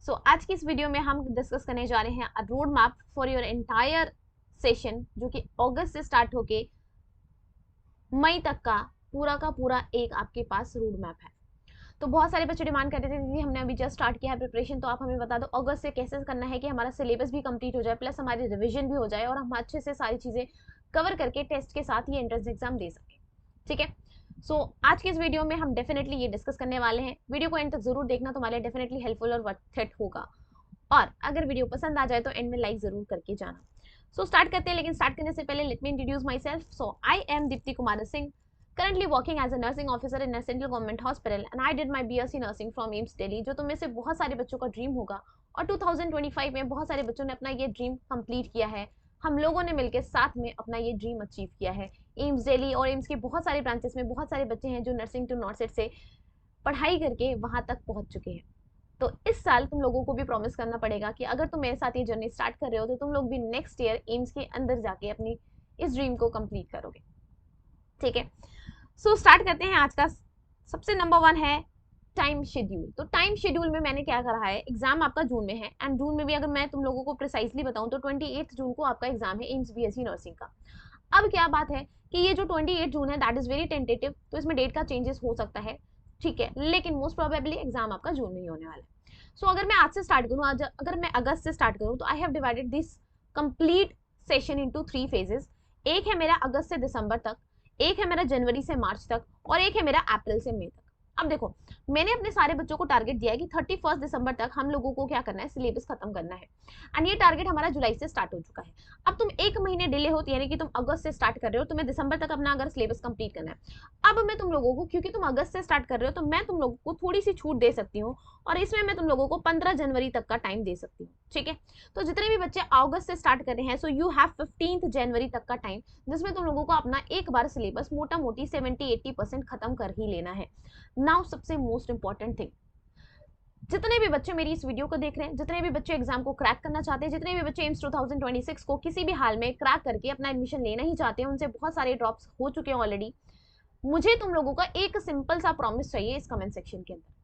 आज की इस वीडियो में हम डिस्कस करने जा रहे हैं road map for your entire session, जो कि अगस्त से स्टार्ट होके मई तक का पूरा एक आपके पास रोड मैप है। तो बहुत सारे बच्चे डिमांड कर रहे थे दीदी हमने अभी जस्ट स्टार्ट किया है प्रिपरेशन, तो आप हमें बता दो अगस्त से कैसे करना है कि हमारा सिलेबस भी कंप्लीट हो जाए, प्लस हमारी रिविजन भी हो जाए और हम अच्छे से सारी चीज़ें कवर करके टेस्ट के साथ ये एंट्रेंस एग्जाम दे सकें। ठीक है, आज के इस वीडियो में हम डेफिनेटली ये डिस्कस करने वाले हैं। वीडियो को एंड तक जरूर देखना, तुम्हारे लिए डेफिनेटली हेल्पफुल और वर्थ इट होगा। और अगर वीडियो पसंद आ जाए तो एंड में लाइक जरूर करके जाना। स्टार्ट करते हैं, लेकिन स्टार्ट करने से पहले let me introduce my self. I am Deepti Kumar Singh, currently working as a nursing officer in a central government hospital, and I did my BSc nursing from AIIMS Delhi, जो तुम में से बहुत सारे बच्चों का ड्रीम होगा। और 2025 में बहुत सारे बच्चों ने अपना ये ड्रीम कंप्लीट किया है। हम लोगों ने मिलकर साथ में अपना ये ड्रीम अचीव किया है। एम्स दिल्ली और एम्स के बहुत सारे ब्रांचेस में बहुत सारे बच्चे हैं जो नर्सिंग टू नॉर्सेट से पढ़ाई करके वहां तक पहुंच चुके हैं। तो इस साल तुम लोगों को भी प्रॉमिस करना पड़ेगा कि अगर तुम मेरे साथ ये जर्नी स्टार्ट कर रहे हो तो तुम लोग भी नेक्स्ट ईयर एम्स के अंदर जाके अपनी इस ड्रीम को कंप्लीट करोगे। ठीक है, स्टार्ट करते हैं। आज का सबसे नंबर 1 है टाइम शेड्यूल। तो टाइम शेड्यूल में मैंने क्या करा है, एग्जाम आपका जून में है, एंड जून में भी अगर मैं तुम लोगों को प्रिसाइसली बताऊं तो 28 जून को आपका एग्जाम है एम्स बीएससी नर्सिंग का। अब क्या बात है कि ये जो 28 जून है दैट इज वेरी टेंटेटिव, तो इसमें डेट का चेंजेस हो सकता है। ठीक है, लेकिन मोस्ट प्रोबेबली एग्जाम आपका जून में ही होने वाला है। अगर मैं आज से स्टार्ट करूँ, आज अगर मैं अगस्त से स्टार्ट करूँ, तो I have divided this complete session into 3 phases. एक है मेरा अगस्त से दिसंबर तक, एक है मेरा जनवरी से मार्च तक, और एक है मेरा अप्रैल से मई तक। अब देखो, मैंने अपने सारे बच्चों को टारगेट दिया है कि 31 दिसंबर तक हम लोगों को क्या करना है, सिलेबस खत्म करना है। एंड ये टारगेट हमारा जुलाई से स्टार्ट हो चुका है। अब तुम एक महीने डिले होती है, यानी कि तुम अगस्त से स्टार्ट कर रहे हो, तुम्हें दिसंबर तक अपना अगर सिलेबस कंप्लीट करना है। अब मैं तुम लोगों को, क्योंकि तुम अगस्त से स्टार्ट कर रहे हो, तो मैं तुम लोगों को थोड़ी सी छूट दे सकती हूँ, और इसमें मैं तुम लोगों को 15 जनवरी तक का टाइम दे सकती हूँ। ठीक है, तो जितने भी बच्चे अगस्त से स्टार्ट कर रहे हैं, सो यू हैव 15 जनवरी तक का टाइम, जिसमें तुम लोगों को अपना एक बार सिलेबस मोटा मोटी 70-80% खत्म कर ही लेना है। नाउ सबसे मोस्ट इंपॉर्टेंट थिंग, जितने भी बच्चे मेरी इस वीडियो को देख रहे हैं, जितने भी बच्चे एग्जाम को क्रैक करना चाहते हैं, जितने भी बच्चे एम्स 2026 को किसी भी हाल में क्रैक करके अपना एडमिशन लेना ही चाहते हैं, उनसे बहुत सारे ड्रॉप्स हो चुके हैं ऑलरेडी। मुझे तुम लोगों का एक सिंपल सा प्रॉमिस चाहिए इस कमेंट सेक्शन के अंदर।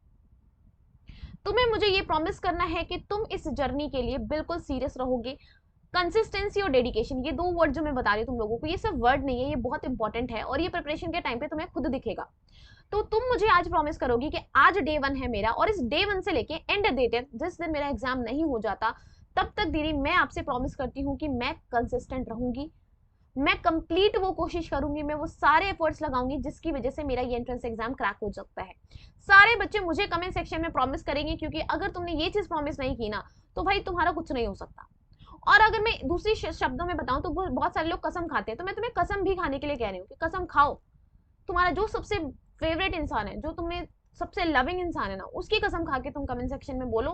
तुम्हें मुझे ये प्रॉमिस करना है कि तुम इस जर्नी के लिए बिल्कुल सीरियस रहोगे। कंसिस्टेंसी और डेडिकेशन, ये 2 वर्ड जो मैं बता रही हूँ तुम लोगों को, ये सिर्फ वर्ड नहीं है, ये बहुत इंपॉर्टेंट है, और ये प्रिपरेशन के टाइम पे तुम्हें खुद दिखेगा। तो तुम मुझे आज प्रॉमिस करोगी कि आज डे 1 है मेरा, और इस डे 1 से लेके एंड डेट है जिस दिन मेरा एग्जाम नहीं हो जाता, तब तक दीदी मैं आपसे प्रॉमिस करती हूँ कि मैं कंसिस्टेंट रहूंगी। मैं कंप्लीट वो कोशिश करूंगी, मैं वो सारे एफर्ट्स लगाऊंगी जिसकी वजह से मेरा ये एंट्रेंस एग्जाम क्रैक हो सकता है। सारे बच्चे मुझे कमेंट सेक्शन में प्रॉमिस करेंगे, क्योंकि अगर तुमने ये चीज प्रॉमिस नहीं की ना, तो भाई तुम्हारा कुछ नहीं हो सकता। और अगर मैं दूसरी शब्दों में बताऊं तो बहुत सारे लोग कसम खाते हैं, तो मैं तुम्हें कसम भी खाने के लिए कह रही हूँ कि कसम खाओ। तुम्हारा जो सबसे फेवरेट इंसान है, जो तुम्हें सबसे लविंग इंसान है ना, उसकी कसम खा के तुम कमेंट सेक्शन में बोलो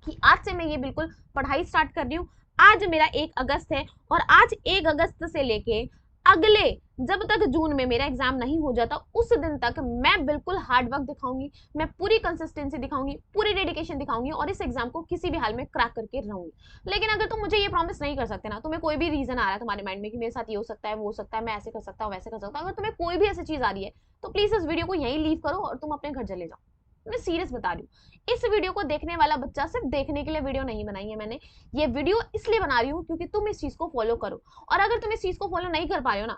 कि आज से मैं ये बिल्कुल पढ़ाई स्टार्ट कर रही हूँ। आज मेरा 1 अगस्त है, और आज 1 अगस्त से लेके अगले जब तक जून में मेरा एग्जाम नहीं हो जाता, उस दिन तक मैं बिल्कुल हार्ड वर्क दिखाऊंगी, मैं पूरी कंसिस्टेंसी दिखाऊंगी, पूरी डेडिकेशन दिखाऊंगी, और इस एग्जाम को किसी भी हाल में क्रैक करके रहूंगी। लेकिन अगर तुम मुझे ये प्रॉमिस नहीं कर सकते ना, तुम्हें कोई भी रीजन आ रहा है तुम्हारे माइंड में कि मेरे साथ ये हो सकता है, वो हो सकता है, मैं ऐसे कर सकता हूँ, वैसे कर सकता हूँ, अगर तुम्हें कोई भी ऐसी चीज आ रही है, तो प्लीज इस वीडियो को यहीं लीव करो और तुम अपने घर चले जाओ। मैं सीरियस बता रही हूँ, इस वीडियो को देखने वाला बच्चा सिर्फ देखने के लिए वीडियो नहीं बनाई है मैंने, ये वीडियो इसलिए बना रही हूँ क्योंकि तुम इस चीज को फॉलो करो। और अगर तुम इस चीज को फॉलो नहीं कर पा रहे हो ना,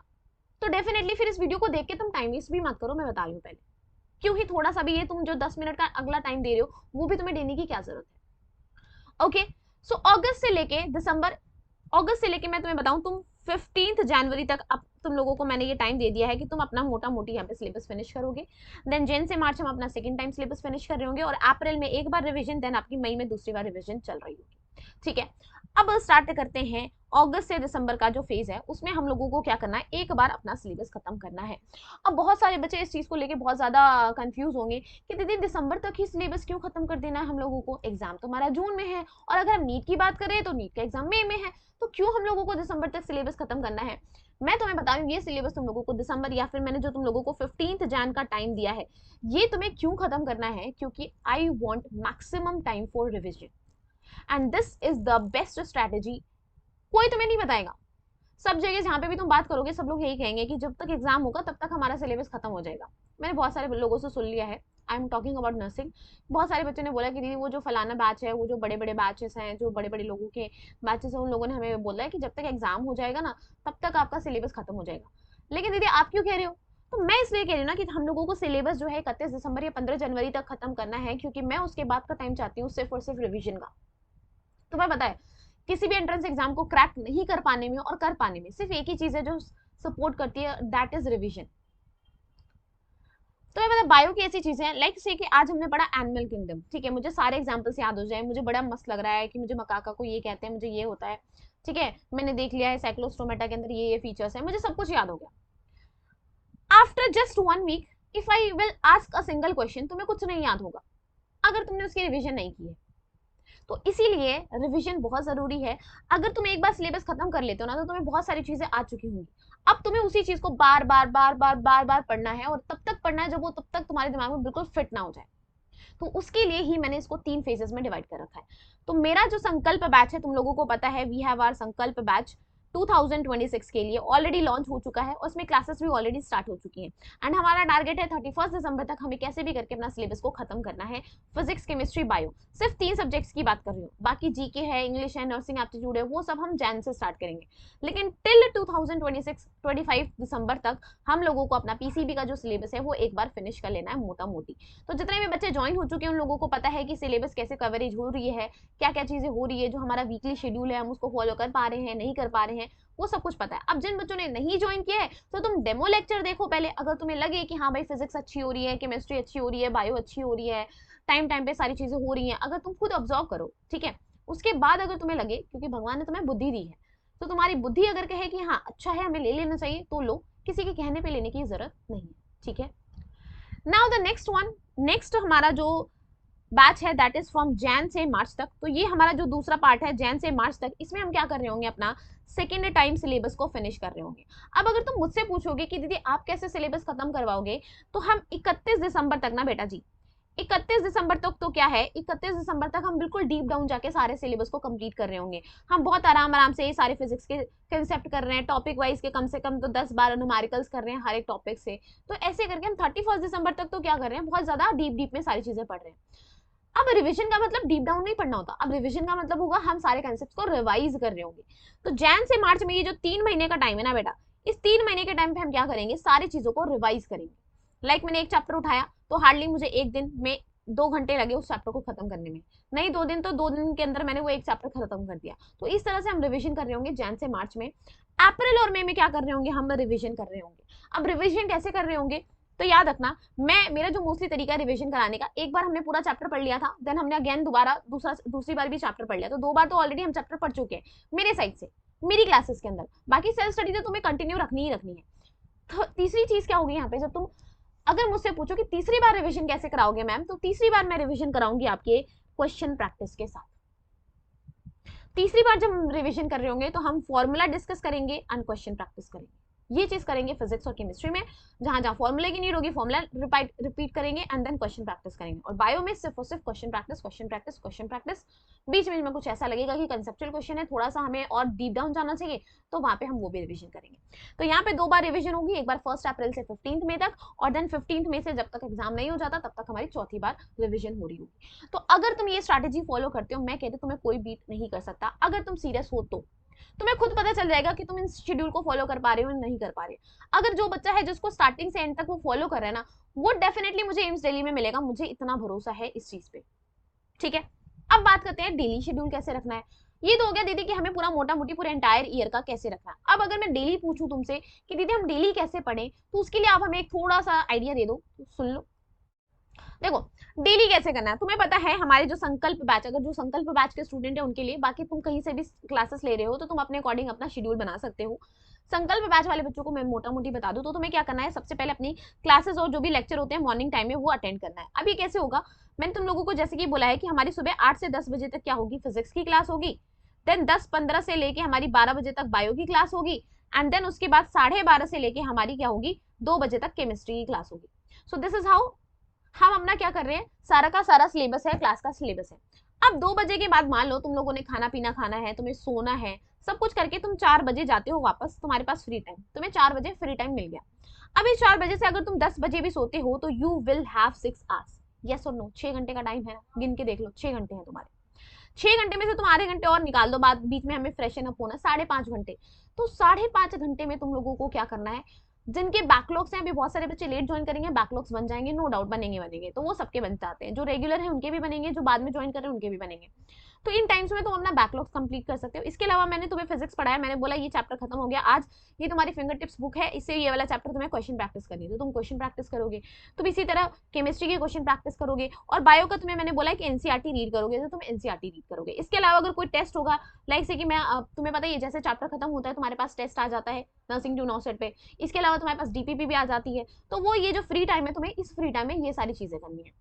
तो डेफिनेटली फिर इस वीडियो को देख के तुम टाइम वेस्ट भी मत करो, मैं बता रही हूँ पहले। क्यों ही थोड़ा सा भी, ये तुम जो 10 मिनट का अगला टाइम दे रहे हो, वो भी तुम्हें देने की क्या जरूरत है। ओके, अगस्त से लेके दिसंबर, अगस्त से लेके मैं तुम्हें बताऊं, तुम 15 जनवरी तक अब तुम लोगों को मैंने ये टाइम दे दिया है कि तुम अपना मोटा मोटी यहाँ पे सिलेबस फिनिश करोगे। देन जैन से मार्च हम अपना सेकंड टाइम सिलेबस फिनिश कर रहे होंगे, और अप्रैल में एक बार रिवीजन, देन आपकी मई में दूसरी बार रिवीजन चल रही होगी। ठीक है, अब स्टार्ट करते हैं अगस्त से दिसंबर का जो फेज है, उसमें हम लोगों को क्या करना है, एक बार अपना सिलेबस खत्म करना है। अब बहुत सारे बच्चे इस चीज को लेके बहुत ज्यादा कंफ्यूज होंगे कि दीदी दिसंबर तक ही सिलेबस क्यों खत्म कर देना है हम लोगों को, एग्जाम तो हमारा जून में है, और अगर हम नीट की बात करें तो नीट का एग्जाम मई में है, तो क्यों हम लोगों को दिसंबर तक सिलेबस खत्म करना है। मैं तुम्हें बता रही हूँ, ये सिलेबस तुम लोगों को दिसंबर, या फिर मैंने जो तुम लोगों को 15 जैन का टाइम दिया है, ये तुम्हें क्यों खत्म करना है, क्योंकि I want maximum time for revision, and this is the best strategy. कोई तुम्हें नहीं बताएगा, सब जगह जहां पे भी तुम बात करोगे, सब लोग यही कहेंगे कि जब तक एग्जाम होगा तब तक हमारा सिलेबस खत्म हो जाएगा। मैंने बहुत सारे लोगों से सुन लिया है, I am talking about nursing. बहुत सारे बच्चों ने बोला कि दीदी वो जो फलाना बैच है, वो जो बड़े बड़े बैचेस हैं, जो बड़े बड़े लोगों के बैचेस हैं, उन लोगों ने हमें बोला है कि जब तक एग्जाम हो जाएगा ना तब तक आपका सिलेबस खत्म हो जाएगा। लेकिन दीदी आप क्यों कह रहे हो? तो मैं इसलिए कह रही हूँ ना कि हम लोगों को सिलेबस जो है 31 दिसंबर या 15 जनवरी तक खत्म करना है, क्योंकि मैं उसके बाद का टाइम चाहती हूँ सिर्फ और सिर्फ रिविजन का। तुम्हें पता है किसी भी एंट्रेंस एग्जाम को क्रैक नहीं कर पाने में और कर पाने में सिर्फ एक ही चीज है जो सपोर्ट करती है, दैट इज रिविजन। तो मैं बायो की ऐसी चीजें हैं, लाइक से कि आज हमने पढ़ा एनिमल किंगडम, ठीक है, मुझे सारे एग्जांपल्स याद हो जाए, मुझे बड़ा मस्त लग रहा है कि मुझे मकाका को ये कहते हैं, मुझे ये होता है, ठीक है, मैंने देख लिया है साइक्लोस्टोमेटा के अंदर ये फीचर्स है, मुझे सब कुछ याद हो गया। After just 1 week if I will ask a single question, तुम्हें कुछ नहीं याद होगा अगर तुमने उसकी रिविजन नहीं की है। तो इसीलिए रिवीजन बहुत जरूरी है। अगर तुम एक बार सिलेबस खत्म कर लेते हो ना तो तुम्हें बहुत सारी चीजें आ चुकी होंगी, अब तुम्हें उसी चीज को बार बार बार बार बार बार पढ़ना है, और तब तक पढ़ना है जब वो तब तक तुम्हारे दिमाग में बिल्कुल फिट ना हो जाए। तो उसके लिए ही मैंने इसको 3 फेजेस में डिवाइड कर रखा है। तो मेरा जो संकल्प बैच है, तुम लोगों को पता है वी हैव आवर संकल्प बैच 2026 के लिए ऑलरेडी लॉन्च हो चुका है, और उसमें क्लासेस भी ऑलरेडी स्टार्ट हो चुकी हैं। एंड हमारा टारगेट है 31 दिसंबर तक हमें कैसे भी करके अपना सिलेबस को खत्म करना है। फिजिक्स, केमिस्ट्री, बायो, सिर्फ 3 सब्जेक्ट्स की बात कर रही हूँ, बाकी जीके है, इंग्लिश है, नर्सिंग एप्टीट्यूड है, वो सब हम जैन से स्टार्ट करेंगे। लेकिन टिल 2025 दिसंबर तक हम लोगों को अपना पीसीबी का जो सिलेबस है वो एक बार फिनिश कर लेना है मोटा मोटी। तो जितने भी बच्चे ज्वाइन हो चुके हैं उन लोगों को पता है कि सिलेबस कैसे कवरेज हो रही है, क्या क्या चीजें हो रही है, जो हमारा वीकली शेड्यूल है हम उसको फॉलो कर पा रहे हैं, नहीं कर पा रहे हैं, वो सब कुछ पता है। अब जिन बच्चों ने नहीं ज्वाइन किया है तो तुम डेमो लेक्चर देखो पहले, अगर तुम्हें लगे कि हाँ भाई फिजिक्स अच्छी हो रही है, केमिस्ट्री अच्छी हो रही है, बायो अच्छी हो रही है, टाइम टाइम पे सारी चीजें हो रही हैं, अगर तुम खुद ऑब्जर्व करो, ठीक है, उसके बाद अगर तुम्हें लगे, क्योंकि भगवान ने तुम्हें बुद्धि दी है, तो तुम्हारी बुद्धि अगर कहे कि हाँ अच्छा है हमें ले लेना चाहिए तो लो, किसी के कहने पे लेने की जरूरत नहीं है, ठीक है। Now the next one, next हमारा जो बैच है दैट इज फ्रॉम जैन से मार्च तक। तो ये हमारा जो दूसरा पार्ट है जैन से मार्च तक, इसमें हम क्या कर रहे होंगे, अपना सेकेंड टाइम सिलेबस को फिनिश कर रहे होंगे। अब अगर तुम मुझसे पूछोगे कि दीदी आप कैसे सिलेबस खत्म करवाओगे, तो हम 31 दिसंबर तक ना बेटा जी, 31 दिसंबर तक तो क्या है, 31 दिसंबर तक हम बिल्कुल डीप डाउन जाके सारे सिलेबस को कंप्लीट कर रहे होंगे। हम बहुत आराम आराम से ये सारे फिजिक्स के कंसेप्ट कर रहे हैं, टॉपिक वाइज के कम से कम तो 10-12 न्यूमेरिकल्स कर रहे हैं हर एक टॉपिक से। तो ऐसे करके हम 31 दिसंबर तक तो क्या कर रहे हैं, बहुत ज्यादा डीप डीप में सारी चीजें पढ़ रहे हैं। अब रिवीजन का मतलब डीप डाउन नहीं पढ़ना होता, अब रिवीजन का मतलब होगा हम सारे कंसेप्ट को रिवाइज कर रहे होंगे। तो जैन से मार्च में ये जो 3 महीने का टाइम है ना बेटा, इस 3 महीने के टाइम पे हम क्या करेंगे, सारी चीजों को रिवाइज करेंगे। लाइक मैंने एक चैप्टर उठाया तो हार्डली मुझे एक दिन में 2 घंटे लगे उस चैप्टर को खत्म करने में, नहीं 2 दिन तो 2 दिन के अंदर मैंने वो एक चैप्टर खत्म कर दिया। तो इस तरह से हम रिविजन कर रहे होंगे जैन से मार्च में। अप्रैल और मई में क्या कर रहे होंगे, हम रिविजन कर रहे होंगे। अब रिविजन कैसे कर रहे होंगे, तो याद रखना, मेरा जो मोस्टली तरीका है रिवीजन कराने का, एक बार हमने पूरा चैप्टर पढ़ लिया था, देन हमने अगेन दोबारा दूसरी बार भी चैप्टर पढ़ लिया, तो 2 बार तो ऑलरेडी हम चैप्टर पढ़ चुके हैं मेरे साइड से, मेरी क्लासेस के अंदर। बाकी सेल्फ स्टडी तो तुम्हें कंटिन्यू रखनी ही रखनी है। तो तीसरी चीज क्या होगी यहाँ पे, जब तुम अगर मुझसे पूछो कि तीसरी बार रिवीजन कैसे कराओगे मैम, तो तीसरी बार मैं रिवीजन कराऊंगी आपके क्वेश्चन प्रैक्टिस के साथ। तीसरी बार जब हम रिवीजन कर रहे होंगे तो हम फॉर्मूला डिस्कस करेंगे एंड क्वेश्चन प्रैक्टिस करेंगे। ये चीज करेंगे फिजिक्स और केमिस्ट्री में, जहां जहां फॉर्मूले की नीड होगी फॉर्मूला रिपीट करेंगे एंड देन क्वेश्चन प्रैक्टिस करेंगे। और बायो में सिर्फ और सिर्फ question practice question practice question practice. बीच बीच में कुछ ऐसा लगेगा कि कंसेप्चुअल क्वेश्चन है, थोड़ा सा हमें और डीप डाउन जाना चाहिए, तो वहां पे हम वो भी रिवीजन करेंगे। तो यहाँ पे 2 बार रिवीजन होगी, एक बार 1 अप्रैल से 15 मई तक, और देन 15 मई से जब तक एग्जाम नहीं हो जाता तब तक हमारी चौथी बार रिवीजन हो रही होगी। तो अगर तुम ये स्ट्रैटेजी फॉलो करते हो, मैं कहती हूँ तुम्हें कोई बीट नहीं कर सकता। अगर तुम सीरियस हो तो तुम्हें खुद पता चल जाएगा कि तुम इन शेड्यूल को फॉलो कर पा रहे हो नहीं कर पा रहे। अगर जो बच्चा है जिसको स्टार्टिंग से एंड तक वो फॉलो कर रहा है ना, वो डेफिनेटली मुझे एम्स दिल्ली में मिलेगा, मुझे इतना भरोसा है इस चीज पे, ठीक है। अब बात करते हैं डेली शेड्यूल कैसे रखना है। ये तो हो गया दीदी कि हमें पूरा मोटा मोटी पूरे एंटायर ईयर का कैसे रखना है। अब अगर मैं डेली पूछूं तुमसे कि दीदी हम डेली कैसे पढ़ें, तो उसके लिए आप हमें एक थोड़ा सा आइडिया दे दो, तो सुन लो। देखो डेली कैसे करना है, तुम्हें पता है हमारे जो संकल्प बैच, अगर जो संकल्प बैच के स्टूडेंट है उनके लिए, बाकी तुम कहीं से भी क्लासेस ले रहे हो तो तुम अपने अकॉर्डिंग अपना शेड्यूल बना सकते हो। संकल्प बैच वाले बच्चों को मैं मोटा मोटी बता दूं तो तुम्हें क्या करना है, सबसे पहले अपनी क्लासेस और जो भी लेक्चर होते हैं मॉर्निंग टाइम में वो अटेंड करना है। अब ये कैसे होगा, मैंने तुम लोगों को जैसे कि बोला है कि हमारी सुबह 8 से 10 बजे तक क्या होगी, फिजिक्स की क्लास होगी, देन 10-15 से लेके हमारी 12 बजे तक बायो की क्लास होगी, एंड देन उसके बाद 12:30 से लेके हमारी क्या होगी, 2 बजे तक केमिस्ट्री की क्लास होगी। सो दिस इज हाउ हम अपना क्या कर रहे हैं, सारा का सारा सिलेबस है, क्लास का सिलेबस है। अब 2 बजे के बाद मान लो तुम लोगों ने खाना पीना खाना है, तुम्हें सोना है, सब कुछ करके तुम 4 बजे जाते हो वापस, तुम्हारे पास फ्री टाइम, तुम्हें 4 बजे फ्री टाइम मिल गया। अभी 4 बजे से अगर तुम 10 बजे भी सोते हो तो you will have 6 hours, yes और नो, 6 घंटे का टाइम है, गिन के देख लो 6 घंटे हैं तुम्हारे। 6 घंटे में से तुम आधे घंटे और निकाल दो, बाद बीच में हमें फ्रेशन अप होना, 5.5 घंटे। तो 5.5 घंटे में तुम लोगों को क्या करना है, जिनके बैकलॉग्स हैं, अभी बहुत सारे बच्चे लेट ज्वाइन करेंगे, बैकलॉग्स बन जाएंगे, नो डाउट बनेंगे, तो वो सबके बन जाते हैं, जो रेगुलर है उनके भी बनेंगे, जो बाद में ज्वाइन कर रहे हैं उनके भी बनेंगे। तो इन टाइम्स में तुम अपना बैकलॉग्स कंप्लीट कर सकते हो। इसके अलावा मैंने तुम्हें फिजिक्स पढ़ाया, मैंने बोला ये चैप्टर खत्म हो गया आज, ये तुम्हारी फिंगर टिप्स बुक है, इससे ये वाला चैप्टर तुम्हें क्वेश्चन प्रैक्टिस करनी है, तो तुम क्वेश्चन प्रैक्टिस करोगे। तुम इसी तरह केमिस्ट्री के क्वेश्चन प्रैक्टिस करोगे, और बायो का तुम्हें मैंने बोला है कि एनसीईआरटी रीड करोगे, तो तुम एनसीईआरटी रीड करोगे। इसके अलावा अगर कोई टेस्ट होगा, लाइक से कि मैं तुम्हें पता है जैसे चैप्टर खत्म होता है तुम्हारे पास टेस्ट आ जाता है नर्सिंग टू नॉसेट पे, इसके अलावा तुम्हारे पास डीपीपी भी आ जाती है, तो वो ये जो फ्री टाइम है तुम्हें इस फ्री टाइम में ये सारी चीजें करनी है,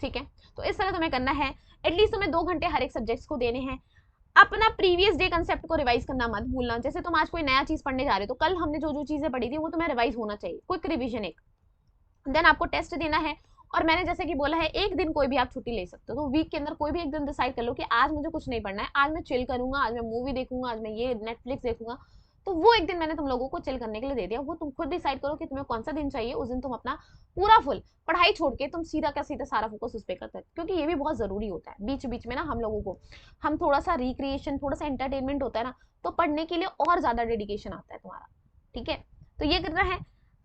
ठीक है। तो इस तरह तुम्हें करना है, एटलीस्ट तुम्हें 2 घंटे हर एक सब्जेक्ट्स को देने हैं। अपना प्रीवियस डे कंसेप्ट को रिवाइज करना मत भूलना, जैसे तुम आज कोई नया चीज पढ़ने जा रहे हो तो कल हमने जो जो चीजें पढ़ी थी वो तुम्हें रिवाइज होना चाहिए, क्विक रिवीजन एक। देन आपको टेस्ट देना है, और मैंने जैसे कि बोला है एक दिन कोई भी आप छुट्टी ले सकते हो, तो वीक के अंदर कोई भी एक दिन डिसाइड कर लो कि आज मुझे कुछ नहीं पढ़ना है, आज मैं चिल करूंगा, आज मैं मूवी देखूंगा, आज मैं ये नेटफ्लिक्स देखूंगा। तो वो एक दिन मैंने तुम लोगों को चिल करने के लिए दे दिया, वो तुम खुद डिसाइड करो कि तुम्हें कौन सा दिन चाहिए, उस दिन तुम अपना पूरा फुल पढ़ाई छोड़ के तुम सीधा का सीधा सारा फोकस उस पर करते हैं, क्योंकि ये भी बहुत जरूरी होता है। बीच बीच में ना हम लोगों को हम थोड़ा सा रिक्रिएशन, थोड़ा सा एंटरटेनमेंट होता है ना, तो पढ़ने के लिए और ज्यादा डेडिकेशन आता है तुम्हारा, ठीक है। तो ये करना है।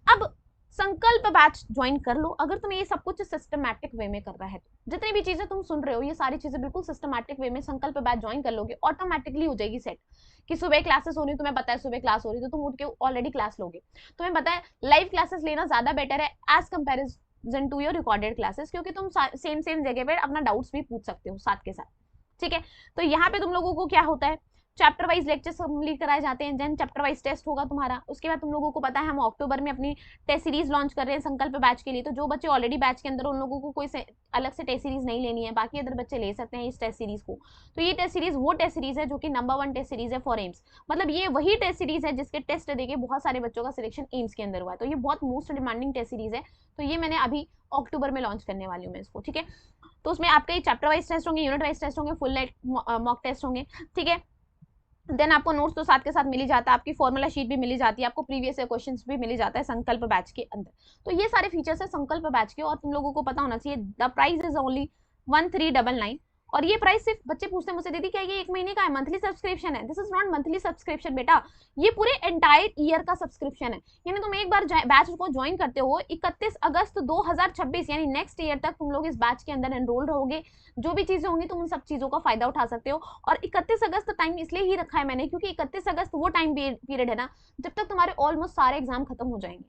अब संकल्प बैच ज्वाइन कर लो, अगर तुम्हें ये सब कुछ सिस्टमैटिक वे में करना है तो जितनी भी चीजें तुम सुन रहे हो ये सारी चीजें बिल्कुल सिस्टमैटिक वे में संकल्प बैच ज्वाइन कर लोगे, ऑटोमेटिकली हो जाएगी सेट कि सुबह क्लासेस हो रही, तुम्हें पता है सुबह क्लास हो रही, तो तुम उठ के ऑलरेडी क्लास लोगे। तुम्हें पता है लाइव क्लासेस लेना ज्यादा बेटर है as comparison to your recorded classes, क्योंकि तुम सेम सेम जगह पे अपना डाउट्स भी पूछ सकते हो साथ के साथ, ठीक है। तो यहाँ पे तुम लोगों को क्या होता है, चैप्टर वाइज लेक्चर्स कंप्लीट कराए जाते हैं, देन चैप्टर वाइज टेस्ट होगा तुम्हारा। उसके बाद तुम लोगों को पता है हम अक्टूबर में अपनी टेस्ट सीरीज लॉन्च कर रहे हैं संकल्प बैच के लिए, तो जो बच्चे ऑलरेडी बैच के अंदर उन लोगों को कोई अलग से टेस्ट सीरीज नहीं लेनी है, बाकी अदर बच्चे ले सकते हैं इस टेस्ट सीरीज को। तो ये टेस्ट सीरीज वो टेस्ट सीरीज है जो कि नंबर 1 टेस्ट सीरीज है फॉर एम्स, मतलब ये वही टेस्ट सीरीज है जिसके टेस्ट देके बहुत सारे बच्चों का सिलेक्शन एम्स के अंदर हुआ है, तो ये बहुत मोस्ट डिमांडिंग टेस्ट सीरीज है। तो ये मैंने अभी अक्टूबर में लॉन्च करने वाली हूँ मैं इसको, ठीक है। तो उसमें आपके चैप्टर वाइज टेस्ट होंगे, यूनिट वाइज टेस्ट होंगे, फुल मॉक टेस्ट होंगे, ठीक है। देन आपको नोट्स तो साथ के साथ मिली जाता है, आपकी फॉर्मूला शीट भी मिली जाती है, आपको प्रीवियस क्वेश्चंस भी मिली जाता है संकल्प बैच के अंदर। तो ये सारे फीचर्स है संकल्प बैच के, और तुम लोगों को पता होना चाहिए द प्राइस इज ओनली 1399। और ये प्राइस सिर्फ बच्चे पूछते हैं मुझसे दीदी क्या ये 1 महीने का है, मंथली सब्सक्रिप्शन है? This is not monthly subscription बेटा, ये पूरे एंटायर ईयर का सब्सक्रिप्शन है। यानी तुम एक बार बैच को ज्वाइन करते हो 31 अगस्त 2026 यानी नेक्स्ट ईयर तक तुम लोग इस बैच के अंदर एनरोल रहोगे, जो भी चीजें होंगी तुम उन सब चीजों का फायदा उठा सकते हो। और 31 अगस्त टाइम इसलिए ही रखा है मैंने, क्योंकि 31 अगस्त वो टाइम पीरियड है ना जब तक तुम्हारे ऑलमोस्ट सारे एग्जाम खत्म हो जाएंगे।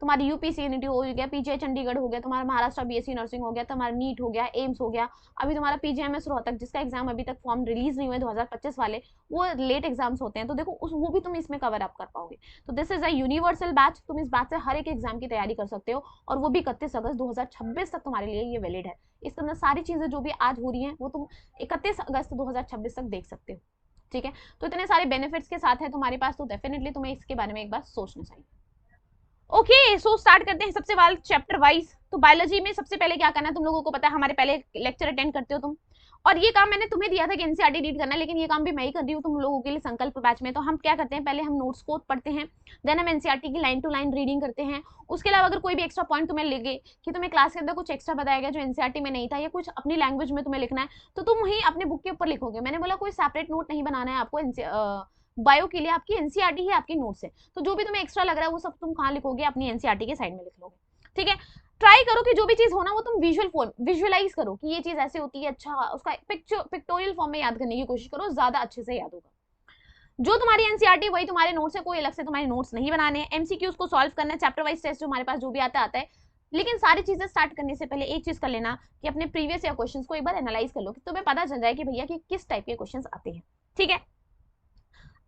तुम्हारी यूपीसी यूनिटी हो गया, पीजीआई चंडीगढ़ हो गया, तुम्हारा महाराष्ट्र बीएससी नर्सिंग हो गया, तुम्हारा नीट हो गया, एम्स हो गया, अभी तुम्हारा पीजीएमएस रोहतक जिसका एग्जाम अभी तक फॉर्म रिलीज नहीं हुए 2025 वाले, वो लेट एग्जाम्स होते हैं, तो देखो वो भी तुम इसमें कवर अप कर पाओगे। तो this is a universal batch, तुम इस बैच से हर एक एग्जाम की तैयारी कर सकते हो, और वो भी 31 अगस्त 2026 तक तुम्हारे लिए ये वैलिड है। इसके अंदर सारी चीजें जो भी आज हो रही हैं वो तुम 31 अगस्त 2026 तक देख सकते हो, ठीक है। तो इतने सारे बेनिफिट्स के साथ है तुम्हारे पास, तो डेफिनेटली तुम्हें इसके बारे में एक बार सोचना चाहिए। ओके सो स्टार्ट करते हैं सबसे वाल चैप्टर वाइज। तो बायोलॉजी में सबसे पहले क्या करना है, तुम लोगों को पता है हमारे पहले लेक्चर अटेंड करते हो तुम, और ये काम मैंने तुम्हें दिया था कि एनसीईआरटी रीड करना है, लेकिन ये काम भी मैं ही कर रही हूँ तुम लोगों के लिए संकल्प बैच में। तो हम क्या करते हैं, पहले हम नोट्स को पढ़ते हैं, देन हम एनसीईआरटी की लाइन टू लाइन रीडिंग करते हैं। उसके अलावा अगर कोई भी एक्स्ट्रा पॉइंट तुम्हें लगे कि तुम्हें क्लास के अंदर कुछ एक्स्ट्रा बताया गया जो एनसीईआरटी में नहीं था, या कुछ अपनी लैंग्वेज में तुम्हें लिखना है, तो तुम वहीं अपने बुक के ऊपर लिखोगे। मैंने बोला कोई सेपरेट नोट नहीं बनाना है आपको, बायो के लिए आपकी एनसीईआरटी ही आपकी नोट्स है, तो जो भी तुम्हें एक्स्ट्रा लग रहा है वो सब तुम कहाँ लिखोगे, अपनी एनसीईआरटी के साइड में लिख लोगे, ठीक है। ट्राई करो कि जो भी चीज हो ना वो तुम विजुअलाइज करो कि ये चीज ऐसे होती है, अच्छा उसका पिक्टोरियल फॉर्म में याद करने की कोशिश करो, ज्यादा अच्छे से याद होगा। जो तुम्हारी एनसीईआरटी वही तुम्हारे नोट्स है, कोई अलग से तुम्हारे नोट्स नहीं बनाने हैं। एमसीक्यूज को सॉल्व करना है, चैप्टर वाइज टेस्ट जो हमारे पास जो भी आता है, लेकिन सारी चीजें स्टार्ट करने से पहले एक चीज कर लेना कि अपने प्रीवियस ईयर क्वेश्चंस को एक बार एनालाइज कर लो, कि तुम्हें पता चल जाए कि भैया कि किस टाइप के क्वेश्चंस आते हैं, ठीक है।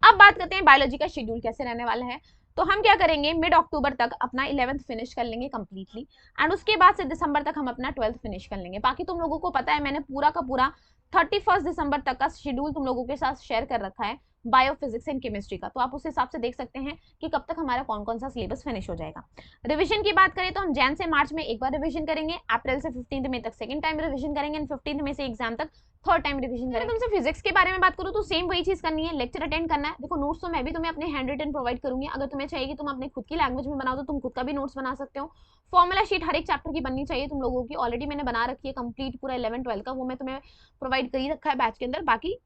अब बात करते हैं बायोलॉजी का शेड्यूल कैसे रहने वाला है। तो हम क्या करेंगे, मिड अक्टूबर तक अपना 11th फिनिश कर लेंगे कंप्लीटली, एंड उसके बाद से दिसंबर तक हम अपना 12th फिनिश कर लेंगे। बाकी तुम लोगों को पता है मैंने पूरा का पूरा 31 दिसंबर तक का शेड्यूल तुम लोगों के साथ शेयर कर रखा है। बायो, फिजिक्स एंड केमिस्ट्री का। तो आप उस हिसाब से देख सकते हैं कि कब तक हमारा कौन कौन सा सिलेबस फिनिश हो जाएगा। रिवीजन की बात करें तो हम जैन से मार्च में एक बार रिवीजन करेंगे, अप्रैल से 15 मई तक सेकंड टाइम रिवीजन करेंगे एंड 15 मई से एग्जाम तक थर्ड टाइम रिवीजन करेंगे। तुमसे फिजिक्स के बारे में बात करूं तो सेम वही चीज करनी है, लेक्चर अटेंड करना है। देखो नोट्स तो मैं भी तुम्हें अपने हैंड रिटन प्रोवाइड करूंगी, अगर तुम्हें चाहिए कि तुम अपने खुद की लैंग्वेज में बनाओ तो तुम खुद का भी नोट्स बना सकते हो। फॉर्मूला शीट हर एक चैप्टर की बननी चाहिए तुम लोगों की, ऑलरेडी मैंने बना रखी है कंप्लीट पूरा 11-12 का, वो मैं तुम्हें प्रोवाइड कर ही रखा है बैच के अंदर। बाकी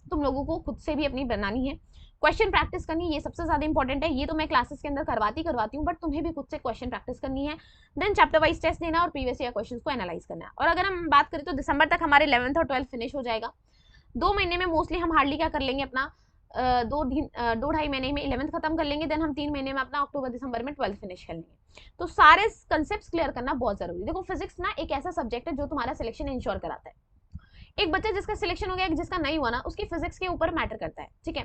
तुम लोगों को खुद से भी अपनी बनानी है, क्वेश्चन प्रैक्टिस करनी है, ये सबसे ज्यादा इंपॉर्टेंट है। ये तो मैं क्लासेस के अंदर करवाती हूँ, बट तुम्हें भी खुद से क्वेश्चन प्रैक्टिस करनी है, देन चैप्टर वाइज टेस्ट देना और प्रीवियस ईयर क्वेश्चंस को एनालाइज करना है। और अगर हम बात करें तो दिसंबर तक हमारे 11th और 12th फिनिश हो जाएगा। 2 महीने में मोस्टली हम हार्डली क्या कर लेंगे अपना, 2-2.5 महीने में 11th खत्म कर लेंगे, देन हम 3 महीने में अपना अक्टूबर दिसंबर में 12th फिनिश कर लेंगे। तो सारे कंसेप्ट क्लियर करना बहुत जरूरी है। देखो फिजिक्स ना एक ऐसा सब्जेक्ट है जो तुम्हारा सिलेक्शन इंश्योर कराता है। एक बच्चा जिसका सिलेक्शन हो गया, जिसका नहीं हुआ ना, उसकी फिजिक्स के ऊपर मैटर करता है, ठीक है।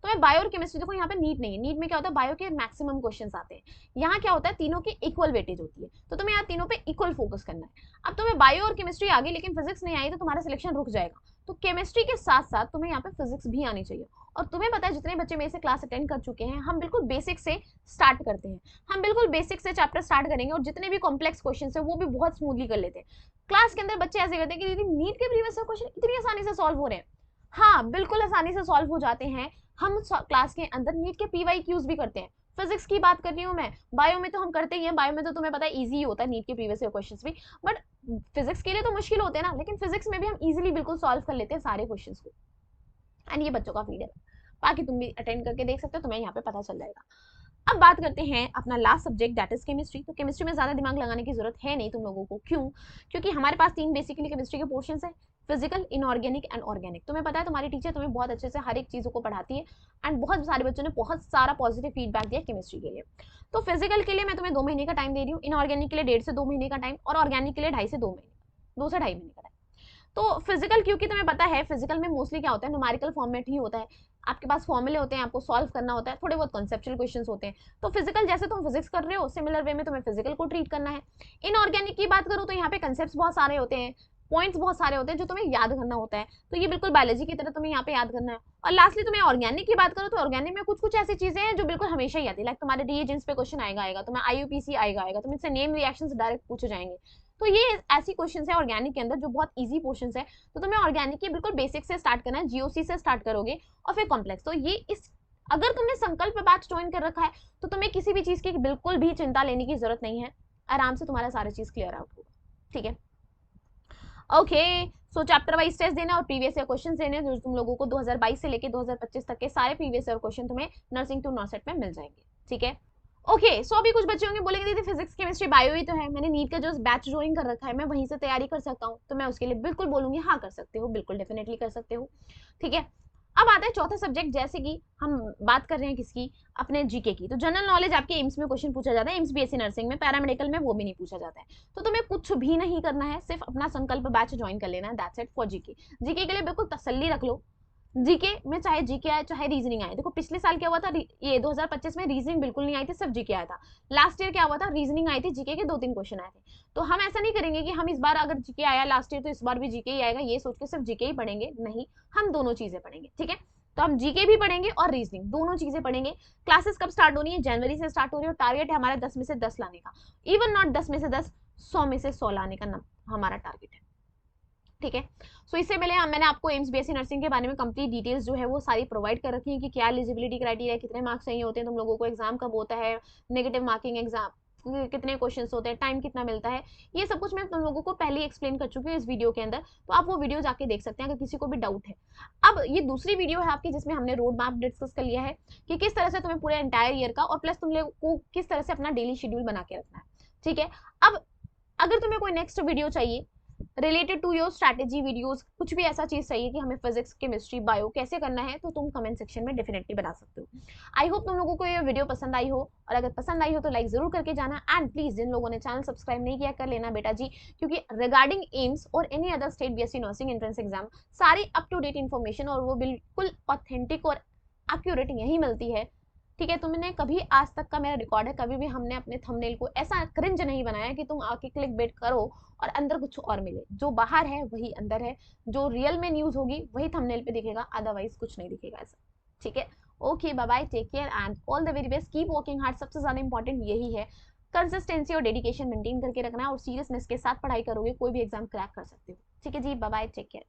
तो मैं बायो और केमिस्ट्री, देखो यहाँ पे नीट नहीं है, नीट में क्या होता है बायो के मैक्सिमम क्वेश्चंस आते हैं, यहाँ क्या होता है तीनों की इक्वल वेटेज होती है, तो तुम्हें यहाँ तीनों पे इक्वल फोकस करना है। अब तुम्हें बायो और केमिस्ट्री आ गई लेकिन फिजिक्स नहीं आई तो तुम्हारा सिलेक्शन रुक जाएगा। तो केमिस्ट्री के साथ साथ तुम्हें यहाँ पे फिजिक्स भी आनी चाहिए। और तुम्हें पता है जितने बच्चे मेरे से क्लास अटेंड कर चुके हैं, हम बिल्कुल बेसिक से स्टार्ट करते हैं, हम बिल्कुल बेसिक से चैप्टर स्टार्ट करेंगे और जितने भी कॉम्प्लेक्स क्वेश्चन है वो भी बहुत स्मूथली कर लेते हैं। क्लास के अंदर बच्चे ऐसे करते हैं कि दीदी नीट के प्रीवियस क्वेश्चन इतनी आसानी से सॉल्व हो रहे हैं। हाँ बिल्कुल आसानी से सॉल्व हो जाते हैं, हम क्लास के अंदर नीट के PYQs भी करते हैं। फिजिक्स की बात कर रही हूँ मैं, बायो में तो हम करते ही हैं, बायो में तो तुम्हें पता है इजी होता है नीट के प्रीवियस ईयर क्वेश्चंस भी, बट फिजिक्स के लिए तो मुश्किल होते हैं ना, लेकिन फिजिक्स में भी हम इजीली बिल्कुल सॉल्व कर लेते हैं सारे क्वेश्चंस को। एंड ये बच्चों का फीडबैक, बाकी तुम भी अटेंड करके देख सकते हो, तुम्हें यहाँ पे पता चल जाएगा। अब बात करते हैं अपना last subject that is chemistry. तो केमिस्ट्री में ज्यादा दिमाग लगाने की जरूरत है नहीं तुम लोगों को, क्यों? क्योंकि हमारे पास 3 बेसिकली केमिस्ट्री के पोर्शंस है, फिजिकल, इनऑर्गेनिक एंड ऑर्गेनिक। तुम्हें पता है तुम्हारी टीचर तुम्हें बहुत अच्छे से हर एक चीजों को पढ़ाती है एंड बहुत सारे बच्चों ने बहुत सारा पॉजिटिव फीडबैक दिया केमिस्ट्री के लिए। तो फिजिकल के लिए मैं तुम्हें 2 महीने का टाइम दे रही हूँ, इनऑर्गेनिक के लिए 1.5 से 2 महीने का टाइम और ऑर्गेनिक के लिए 2.5 से 2 महीने, 2 से 2.5 महीने का टाइम। तो फिजिकल, क्योंकि तुम्हें पता है फिजिकल में मोस्टली क्या होता है, न्यूमेरिकल फॉर्मेट ही होता है, आपके पास फॉर्मूले होते हैं, आपको सॉल्व करना होता है, थोड़े बहुत कॉन्सेप्चुअल क्वेश्चंस होते हैं। तो फिजिकल जैसे तुम फिजिक्स कर रहे हो सिमिलर वे में तुम्हें फिजिकल को ट्रीट करना है। इनऑर्गेनिक की बात करूँ तो यहाँ पे कंसेप्ट बहुत सारे होते हैं, पॉइंट्स बहुत सारे होते हैं जो तुम्हें याद करना होता है, तो ये बिल्कुल बायोलॉजी की तरह तुम्हें यहाँ पे याद करना है। और लास्टली तुम्हें ऑर्गेनिक की बात करो तो ऑर्गेनिक में कुछ कुछ ऐसी चीजें हैं जो बिल्कुल हमेशा ही आती है, लाइक तुम्हारे रिएजेंट्स पे क्वेश्चन आएगा, तुम्हें IUPAC आएगा, तुमसे नेम रिएक्शंस डायरेक्ट पूछे जाएंगे। तो ये ऐसी क्वेश्चंस है ऑर्गेनिक के अंदर जो बहुत इजी क्वेश्चंस है। तो तुम्हें ऑर्गेनिक के बिल्कुल बेसिक से स्टार्ट करना है, GOC से स्टार्ट करोगे और फिर कॉम्प्लेक्स। तो ये इस अगर तुमने संकल्प बैच ज्वाइन कर रखा है तो तुम्हें किसी भी चीज की बिल्कुल भी चिंता लेने की जरूरत नहीं है, आराम से तुम्हारा सारी चीज क्लियर आउट होगा, ठीक है। Okay, so chapter wise test देना और प्रीवियस ईयर क्वेश्चन देने, जो तुम लोगों को 2022 से लेके 2025 तक के सारे प्रीवियस ईयर क्वेश्चन तुम्हें नर्सिंग टू नॉसेट में मिल जाएंगे, ठीक है। ओके, सो अभी कुछ बच्चे होंगे बोलेंगे दीदी फिजिक्स केमिस्ट्री बायो ही तो है, मैंने नीट का जो बैच ज्वाइन कर रखा है मैं वहीं से तैयारी कर सकता हूँ, तो मैं उसके लिए बिल्कुल बोलूंगी हाँ कर सकते हो, बिल्कुल डेफिनेटली कर सकते हो, ठीक है। अब आता है चौथा सब्जेक्ट, जैसे कि हम बात कर रहे हैं किसकी, अपने जीके की। तो जनरल नॉलेज आपके एम्स में क्वेश्चन पूछा जाता है, एम्स BSc नर्सिंग में, पैरामेडिकल में वो भी नहीं पूछा जाता है। तो तुम्हें कुछ भी नहीं करना है, सिर्फ अपना संकल्प बैच ज्वाइन कर लेना है, that's it for GK. GK के लिए बिल्कुल तसल्ली रख लो, जीके में चाहे जीके आए चाहे रीजनिंग आए। देखो पिछले साल क्या हुआ था, ये 2025 में रीजनिंग बिल्कुल नहीं आई थी, सिर्फ जीके आया था। लास्ट ईयर क्या हुआ था, रीजनिंग आई थी, जीके के 2-3 क्वेश्चन आए थे। तो हम ऐसा नहीं करेंगे कि हम इस बार अगर जीके आया लास्ट ईयर तो इस बार भी जीके ही आएगा, ये सोच के सिर्फ जीके ही पढ़ेंगे, नहीं, हम दोनों चीजें पढ़ेंगे, ठीक है। तो हम जीके भी पढ़ेंगे और रीजनिंग दोनों चीजें पढ़ेंगे। क्लासेस कब स्टार्ट हो रही है, जनवरी से स्टार्ट हो रही है और टारगेट है हमारा 10 में से 10 लाने का, इवन नॉट 10 में से 10, 100 में से 100 लाने का हमारा टारगेट है, ठीक है। सो इससे पहले मैंने आपको एम्स BSc नर्सिंग के बारे में कंप्लीट डिटेल्स जो है वो सारी प्रोवाइड कर रखी है कि क्या एलिजिबिलिटी क्राइटेरिया, कितने मार्क्स चाहिए होते हैं तुम लोगों को, एग्जाम कब होता है, नेगेटिव मार्किंग एग्जाम कितने क्वेश्चंस होते हैं, टाइम कितना मिलता है, ये सब कुछ मैं तुम लोगों को पहले एक्सप्लेन कर चुकी हूँ इस वीडियो के अंदर, तो आप वो वीडियो जाके देख सकते हैं अगर किसी को भी डाउट है। अब ये दूसरी वीडियो है आपकी जिसमें हमने रोड मैप डिस्कस कर लिया है कि किस तरह से तुम्हें पूरे एंटायर ईयर का और प्लस तुम लोग को किस तरह से अपना डेली शेड्यूल बना के रखना है, ठीक है। अब अगर तुम्हें कोई नेक्स्ट वीडियो चाहिए related to your strategy videos, कुछ भी ऐसा चीज चाहिए कि हमें फिजिक्स केमिस्ट्री बायो कैसे करना है, तो तुम कमेंट सेक्शन में डेफिनेटली बता सकते हो। आई होप तुम लोगों को ये वीडियो पसंद आई हो, और अगर पसंद आई हो तो लाइक जरूर करके जाना, एंड प्लीज जिन लोगों ने चैनल सब्सक्राइब नहीं किया कर लेना बेटा जी, क्योंकि रिगार्डिंग एम्स और any other state BSc nursing entrance exam सारी अप टू डेट इन्फॉर्मेशन और वो बिल्कुल ऑथेंटिक और एक्यूरेट यही मिलती है, ठीक है। तुमने कभी आज तक का मेरा रिकॉर्ड है, कभी भी हमने अपने थंबनेल को ऐसा क्रिंज नहीं बनाया कि तुम आके क्लिक बेट करो और अंदर कुछ और मिले, जो बाहर है वही अंदर है, जो रियल में न्यूज होगी वही थंबनेल पे दिखेगा, अदरवाइज कुछ नहीं दिखेगा ऐसा, ठीक है। Okay, bye bye, take care and all the very best, keep working hard. सबसे ज्यादा इंपॉर्टेंट यही है, कंसिस्टेंसी और डेडिकेशन मेंटेन करके रखना है, और सीरियसनेस के साथ पढ़ाई करोगे कोई भी एग्जाम क्रैक कर सकते हो। ठीक है जी, बाय बाय, टेक केयर।